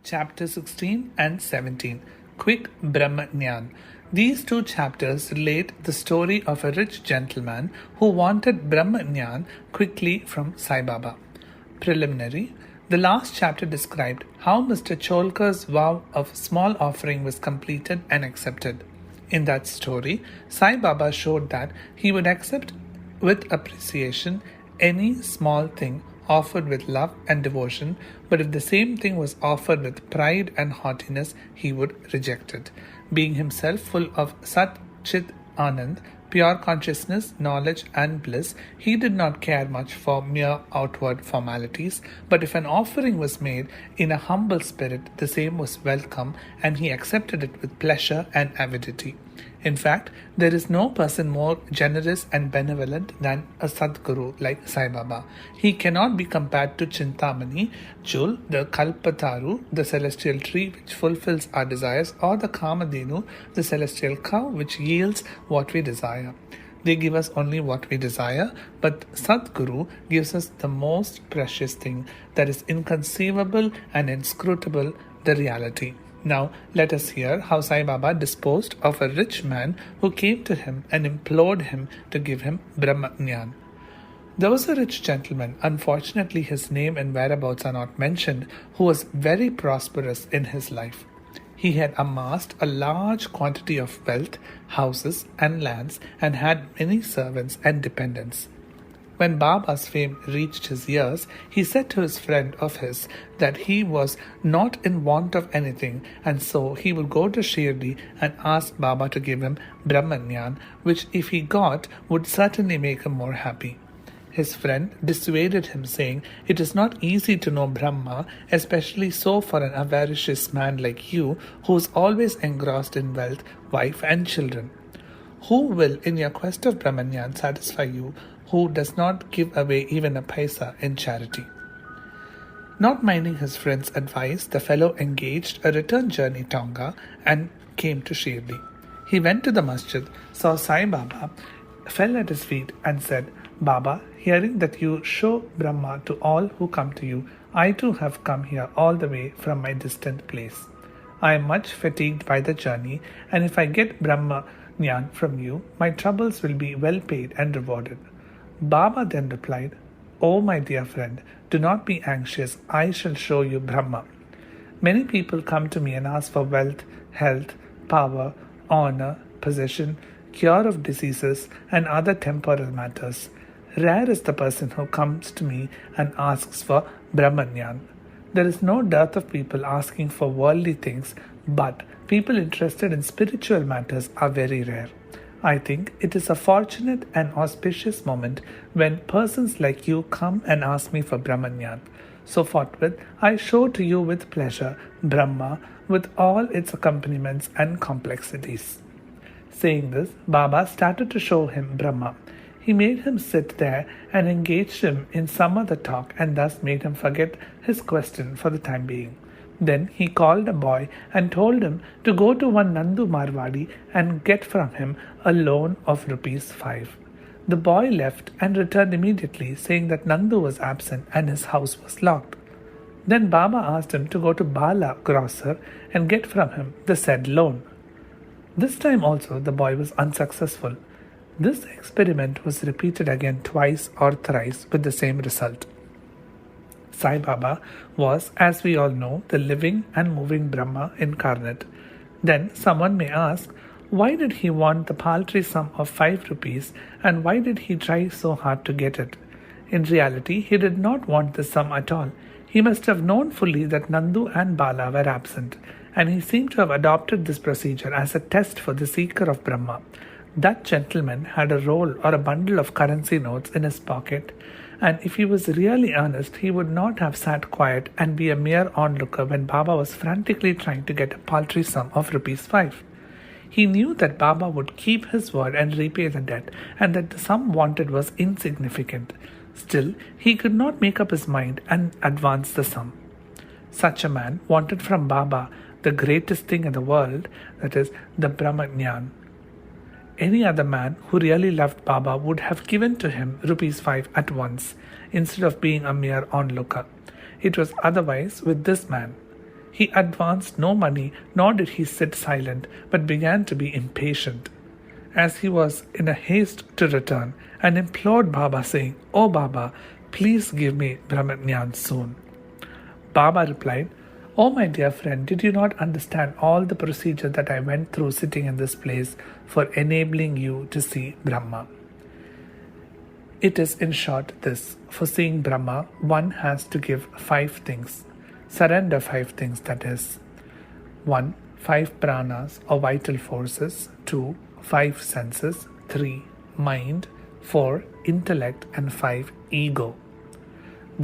Chapter 16 and 17, Quick Brahma Jnana. These two chapters relate the story of a rich gentleman who wanted Brahma Jnana quickly from Sai Baba. Preliminary. The last chapter described how Mr. Cholkar's vow of small offering was completed and accepted. In that story, Sai Baba showed that he would accept with appreciation any small thing offered with love and devotion, but if the same thing was offered with pride and haughtiness, he would reject it. Being himself full of Sat Chit Anand, pure consciousness, knowledge and bliss, he did not care much for mere outward formalities, but if an offering was made in a humble spirit, the same was welcome and he accepted it with pleasure and avidity. In fact, there is no person more generous and benevolent than a Sadguru like Sai Baba. He cannot be compared to Chintamani, Jul, the Kalpataru, the celestial tree which fulfills our desires, or the Kamadhenu, the celestial cow which yields what we desire. They give us only what we desire, but Sadguru gives us the most precious thing that is inconceivable and inscrutable, the reality. Now, let us hear how Sai Baba disposed of a rich man who came to him and implored him to give him Brahma Jnana. There was a rich gentleman, unfortunately his name and whereabouts are not mentioned, who was very prosperous in his life. He had amassed a large quantity of wealth, houses and lands, and had many servants and dependents. When Baba's fame reached his ears, he said to his friend of his that he was not in want of anything, and so he would go to Shirdi and ask Baba to give him Brahma Jnana, which if he got would certainly make him more happy. His friend dissuaded him, saying, "It is not easy to know Brahma, especially so for an avaricious man like you, who is always engrossed in wealth, wife and children. Who will in your quest of Brahma Jnana satisfy you, who does not give away even a paisa in charity?" Not minding his friend's advice, the fellow engaged a return journey tonga and came to Shirdi. He went to the masjid, saw Sai Baba, fell at his feet and said, "Baba, hearing that you show Brahma to all who come to you, I too have come here all the way from my distant place. I am much fatigued by the journey, and if I get Brahma Jnana from you, my troubles will be well paid and rewarded." Baba then replied, "Oh my dear friend, do not be anxious, I shall show you Brahma. Many people come to me and ask for wealth, health, power, honor, possession, cure of diseases and other temporal matters. Rare is the person who comes to me and asks for Brahma Jnana. There is no dearth of people asking for worldly things, but people interested in spiritual matters are very rare. I think it is a fortunate and auspicious moment when persons like you come and ask me for Brahma Jnana. So forthwith I show to you with pleasure Brahma with all its accompaniments and complexities." Saying this, Baba started to show him Brahma. He made him sit there and engaged him in some other talk and thus made him forget his question for the time being. Then he called a boy and told him to go to one Nandu Marwadi and get from him a loan of ₹5. The boy left and returned immediately, saying that Nandu was absent and his house was locked. Then Baba asked him to go to Bala, grocer, and get from him the said loan. This time also the boy was unsuccessful. This experiment was repeated again twice or thrice with the same result. Sai Baba was, as we all know, the living and moving Brahma incarnate. Then someone may ask, why did he want the paltry sum of ₹5 and why did he try so hard to get it? In reality, he did not want the sum at all. He must have known fully that Nandu and Bala were absent, and he seemed to have adopted this procedure as a test for the seeker of Brahma. That gentleman had a roll or a bundle of currency notes in his pocket, and if he was really earnest, he would not have sat quiet and be a mere onlooker when Baba was frantically trying to get a paltry sum of ₹5. He knew that Baba would keep his word and repay the debt, and that the sum wanted was insignificant. Still, he could not make up his mind and advance the sum. Such a man wanted from Baba the greatest thing in the world, that is, the Brahma Jnana. Any other man who really loved Baba would have given to him ₹5 at once, instead of being a mere onlooker. It was otherwise with this man. He advanced no money, nor did he sit silent, but began to be impatient, as he was in a haste to return, and implored Baba, saying, "O Baba, please give me Brahmajnan soon." Baba replied, "Oh my dear friend, did you not understand all the procedure that I went through sitting in this place for enabling you to see Brahma? It is in short this: for seeing Brahma, one has to give 5 things. Surrender 5 things, that is: 1. 5 pranas or vital forces. 2. 5 senses. 3. Mind. 4. Intellect. And 5. Ego.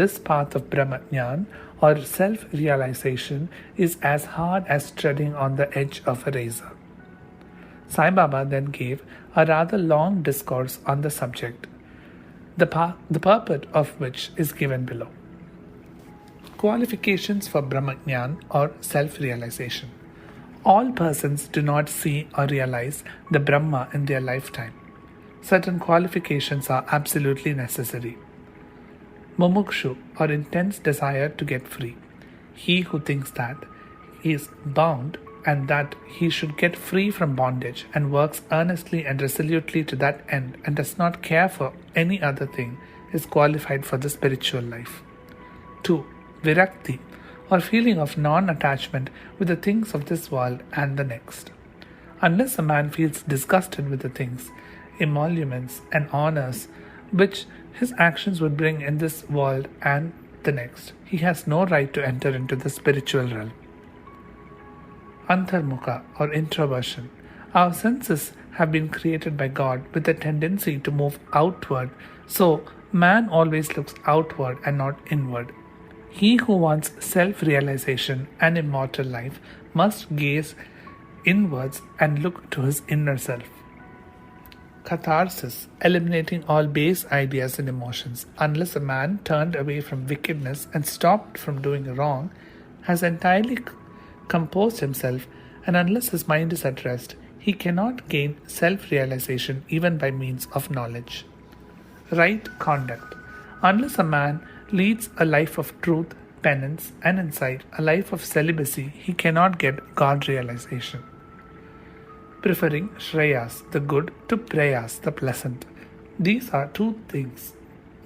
This path of Brahmajnan or self-realization is as hard as treading on the edge of a razor." Sai Baba then gave a rather long discourse on the subject, the purport of which is given below. Qualifications for Brahmajnan or self-realization. All persons do not see or realize the Brahma in their lifetime. Certain qualifications are absolutely necessary. Mumukshu, or intense desire to get free. He who thinks that he is bound and that he should get free from bondage and works earnestly and resolutely to that end and does not care for any other thing is qualified for the spiritual life. 2. Virakti, or feeling of non-attachment with the things of this world and the next. Unless a man feels disgusted with the things, emoluments and honors which his actions would bring in this world and the next, he has no right to enter into the spiritual realm. Antarmukha, or introversion. Our senses have been created by God with a tendency to move outward, so man always looks outward and not inward. He who wants self-realization and immortal life must gaze inwards and look to his inner self. Catharsis, eliminating all base ideas and emotions. Unless a man turned away from wickedness and stopped from doing wrong, has entirely composed himself, and unless his mind is at rest, he cannot gain self-realization even by means of knowledge. Right conduct. Unless a man leads a life of truth, penance, and insight, a life of celibacy, he cannot get God realization. Preferring Shreyas, the good, to Preyas, the pleasant. These are 2 things,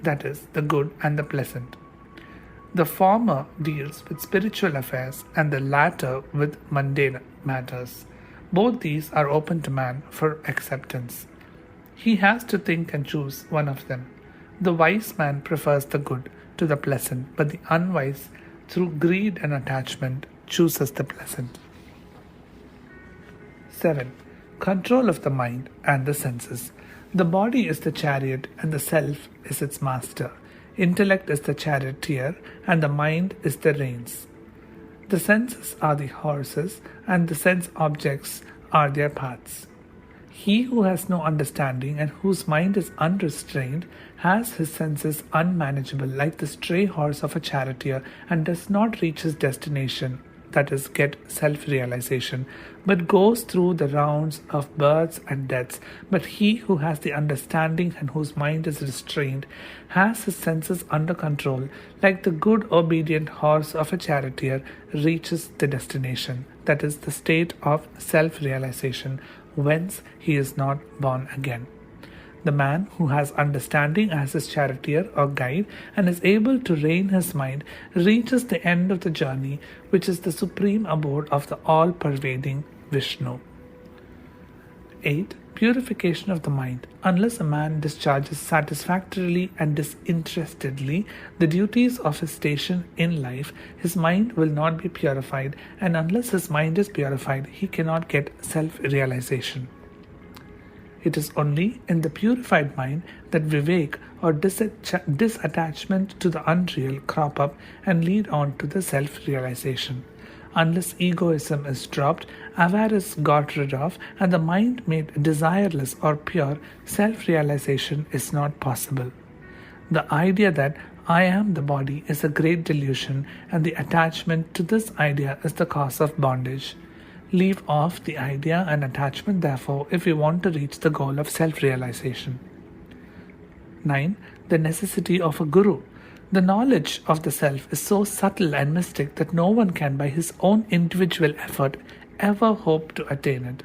that is, the good and the pleasant. The former deals with spiritual affairs and the latter with mundane matters. Both these are open to man for acceptance. He has to think and choose one of them. The wise man prefers the good to the pleasant, but the unwise, through greed and attachment, chooses the pleasant. 7. Control of the mind and the senses. The body is the chariot and the self is its master. Intellect is the charioteer and the mind is the reins. The senses are the horses and the sense objects are their paths. He who has no understanding and whose mind is unrestrained has his senses unmanageable like the stray horse of a charioteer and does not reach his destination, that is, get self-realization, but goes through the rounds of births and deaths. But he who has the understanding and whose mind is restrained has his senses under control, like the good obedient horse of a charioteer reaches the destination, that is, the state of self-realization, whence he is not born again. The man who has understanding as his charioteer or guide and is able to rein his mind reaches the end of the journey, which is the supreme abode of the all-pervading Vishnu. 8. Purification of the mind. Unless a man discharges satisfactorily and disinterestedly the duties of his station in life, his mind will not be purified, and unless his mind is purified, he cannot get self-realization. It is only in the purified mind that vivek or disattachment to the unreal crop up and lead on to the self-realization. Unless egoism is dropped, avarice got rid of, and the mind made desireless or pure, self-realization is not possible. The idea that I am the body is a great delusion, and the attachment to this idea is the cause of bondage. Leave off the idea and attachment, therefore, if we want to reach the goal of self-realization. 9. The necessity of a guru. The knowledge of the self is so subtle and mystic that no one can, by his own individual effort, ever hope to attain it.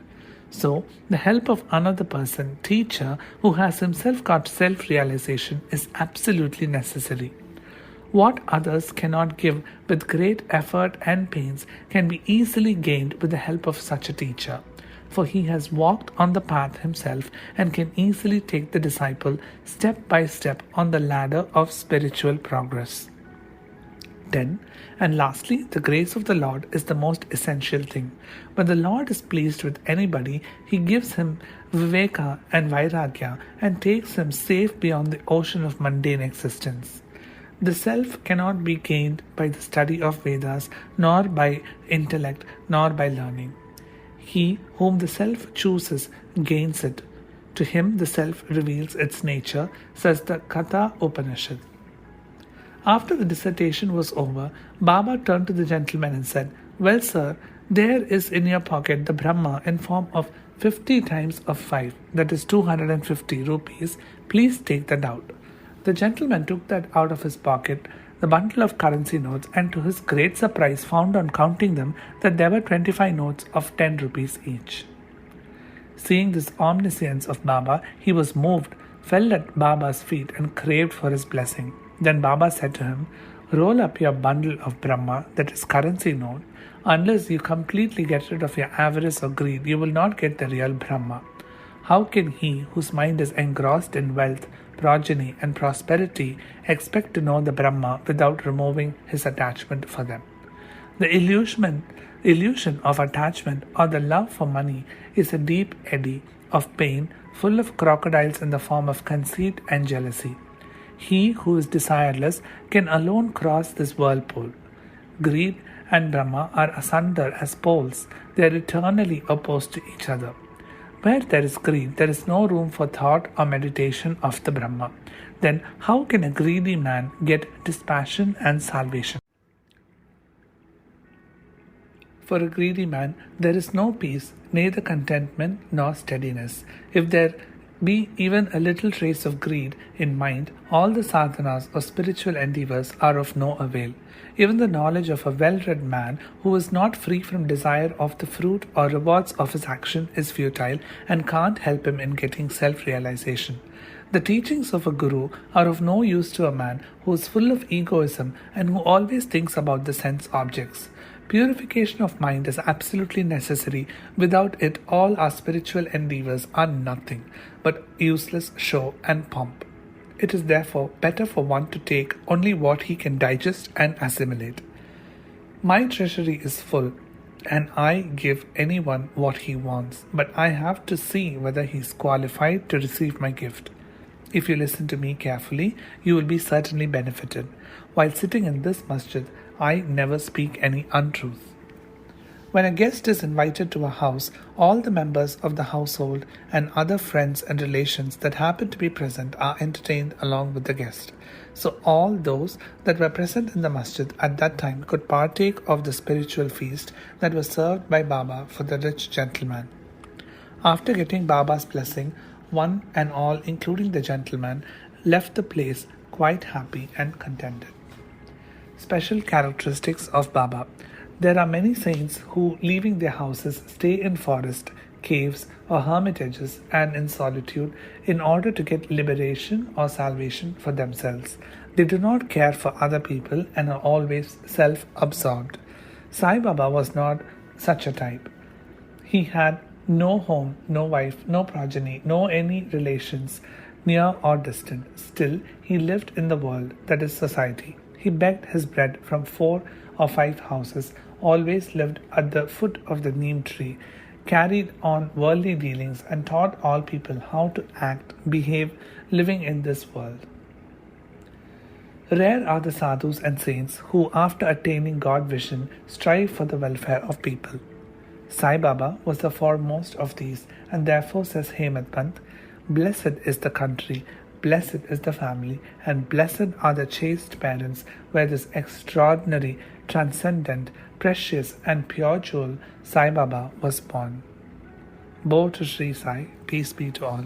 So, the help of another person, teacher, who has himself got self-realization is absolutely necessary. What others cannot give with great effort and pains can be easily gained with the help of such a teacher, for he has walked on the path himself and can easily take the disciple step by step on the ladder of spiritual progress. 10. And lastly, the grace of the Lord is the most essential thing. When the Lord is pleased with anybody, he gives him viveka and vairagya and takes him safe beyond the ocean of mundane existence. The self cannot be gained by the study of Vedas, nor by intellect, nor by learning. He whom the self chooses gains it. To him the self reveals its nature, says the Katha Upanishad. After the dissertation was over, Baba turned to the gentleman and said, "Well, sir, there is in your pocket the Brahma in form of 50 times of 5, that is 250 rupees. Please take that out." The gentleman took that out of his pocket, the bundle of currency notes, and to his great surprise found on counting them that there were 25 notes of 10 rupees each. Seeing this omniscience of Baba, he was moved, fell at Baba's feet and craved for his blessing. Then Baba said to him, "Roll up your bundle of Brahma, that is currency note. Unless you completely get rid of your avarice or greed, you will not get the real Brahma. How can he whose mind is engrossed in wealth, progeny and prosperity expect to know the Brahma without removing his attachment for them?" The illusion of attachment or the love for money is a deep eddy of pain full of crocodiles in the form of conceit and jealousy. He who is desireless can alone cross this whirlpool. Greed and Brahma are asunder as poles. They are eternally opposed to each other. Where there is greed, there is no room for thought or meditation of the Brahma. Then how can a greedy man get dispassion and salvation? For a greedy man, there is no peace, neither contentment nor steadiness. If there be even a little trace of greed in mind, all the sadhanas or spiritual endeavors are of no avail. Even the knowledge of a well-read man who is not free from desire of the fruit or rewards of his action is futile and can't help him in getting self-realization. The teachings of a guru are of no use to a man who is full of egoism and who always thinks about the sense objects. Purification of mind is absolutely necessary. Without it, all our spiritual endeavors are nothing but useless show and pomp. It is therefore better for one to take only what he can digest and assimilate. My treasury is full, and I give anyone what he wants, but I have to see whether he is qualified to receive my gift. If you listen to me carefully, you will be certainly benefited. While sitting in this masjid, I never speak any untruth. When a guest is invited to a house, all the members of the household and other friends and relations that happen to be present are entertained along with the guest. So all those that were present in the masjid at that time could partake of the spiritual feast that was served by Baba for the rich gentleman. After getting Baba's blessing, one and all, including the gentleman, left the place quite happy and contented. Special characteristics of Baba. There are many saints who, leaving their houses, stay in forest, caves or hermitages and in solitude in order to get liberation or salvation for themselves. They do not care for other people and are always self-absorbed. Sai Baba was not such a type. He had no home, no wife, no progeny, no any relations, near or distant. Still, he lived in the world, that is society. He begged his bread from 4 or 5 houses, always lived at the foot of the neem tree, carried on worldly dealings, and taught all people how to act, behave, living in this world. Rare are the sadhus and saints who, after attaining God vision, strive for the welfare of people. Sai Baba was the foremost of these, and therefore says Hemant Pant, "Blessed is the country, blessed is the family, and blessed are the chaste parents where this extraordinary, transcendent, precious and pure jewel Sai Baba was born." Bo to Sri Sai, peace be to all.